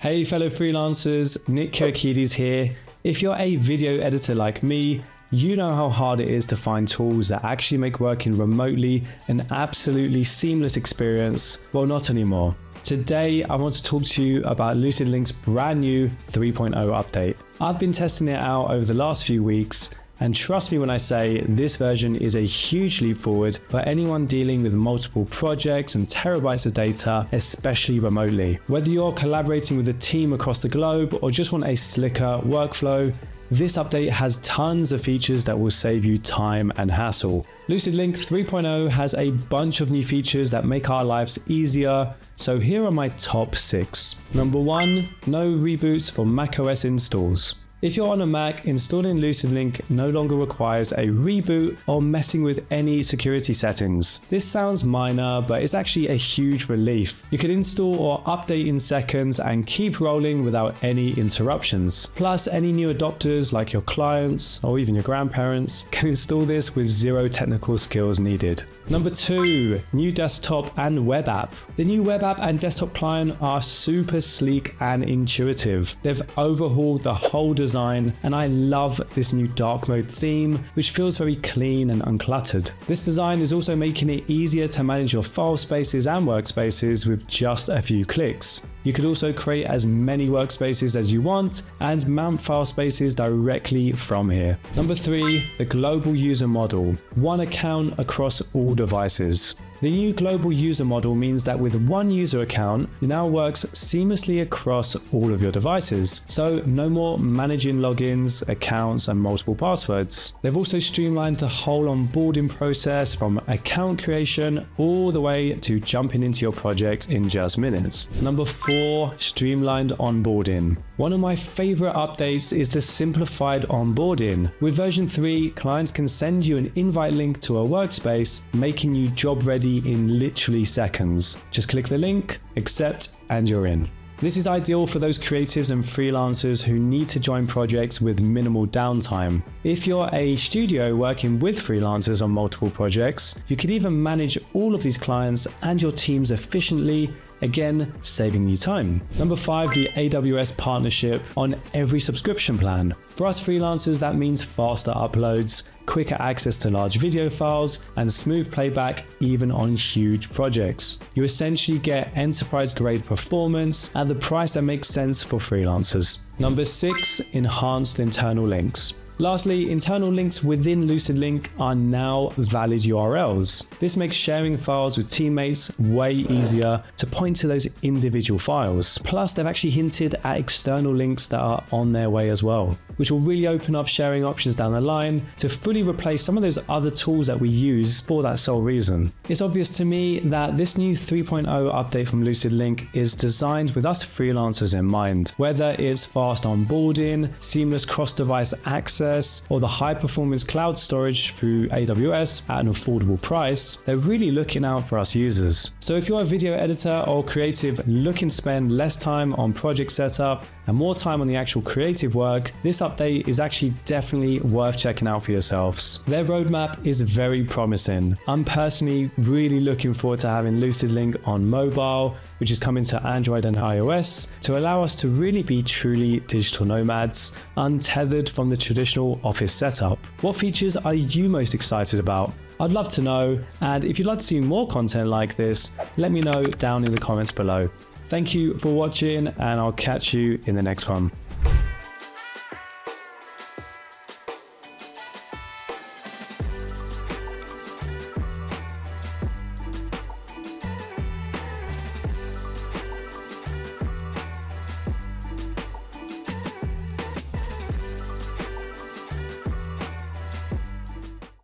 Hey fellow freelancers, Nick Kirakides here. If you're a video editor like me, you know how hard it is to find tools that actually make working remotely an absolutely seamless experience. Well, not anymore. Today, I want to talk to you about LucidLink's brand new 3.0 update. I've been testing it out over the last few weeks, and trust me when I say this version is a huge leap forward for anyone dealing with multiple projects and terabytes of data, especially remotely. Whether you're collaborating with a team across the globe or just want a slicker workflow, this update has tons of features that will save you time and hassle. LucidLink 3.0 has a bunch of new features that make our lives easier, so here are my top 6. Number 1, no reboots for macOS installs. If you're on a Mac, installing LucidLink no longer requires a reboot or messing with any security settings. This sounds minor, but it's actually a huge relief. You can install or update in seconds and keep rolling without any interruptions. Plus, any new adopters like your clients or even your grandparents can install this with zero technical skills needed. Number 2, new desktop and web app. The new web app and desktop client are super sleek and intuitive. They've overhauled the whole design, and I love this new dark mode theme, which feels very clean and uncluttered. This design is also making it easier to manage your file spaces and workspaces with just a few clicks. You could also create as many workspaces as you want and mount file spaces directly from here. Number 3, the global user model. One account across all devices. The new global user model means that with one user account, it now works seamlessly across all of your devices. So no more managing logins, accounts, and multiple passwords. They've also streamlined the whole onboarding process from account creation all the way to jumping into your project in just minutes. Number 4, streamlined onboarding. One of my favorite updates is the simplified onboarding. With version 3, clients can send you an invite link to a workspace, making you job ready in literally seconds. Just click the link, accept, and you're in. This is ideal for those creatives and freelancers who need to join projects with minimal downtime. If you're a studio working with freelancers on multiple projects, you can even manage all of these clients and your teams efficiently, again, saving you time. Number 5, the AWS partnership on every subscription plan. For us freelancers, that means faster uploads, quicker access to large video files, and smooth playback even on huge projects. You essentially get enterprise-grade performance at the price that makes sense for freelancers. Number 6, enhanced internal links. Lastly, internal links within LucidLink are now valid URLs. This makes sharing files with teammates way easier to point to those individual files. Plus, they've actually hinted at external links that are on their way as well, which will really open up sharing options down the line to fully replace some of those other tools that we use for that sole reason. It's obvious to me that this new 3.0 update from LucidLink is designed with us freelancers in mind. Whether it's fast onboarding, seamless cross-device access, or the high-performance cloud storage through AWS at an affordable price, they're really looking out for us users. So if you're a video editor or creative looking to spend less time on project setup and more time on the actual creative work, this update is actually definitely worth checking out for yourselves. Their roadmap is very promising. I'm personally really looking forward to having LucidLink on mobile, which is coming to Android and iOS, to allow us to really be truly digital nomads, untethered from the traditional office setup. What features are you most excited about? I'd love to know, and if you'd like to see more content like this, let me know down in the comments below. Thank you for watching, and I'll catch you in the next one.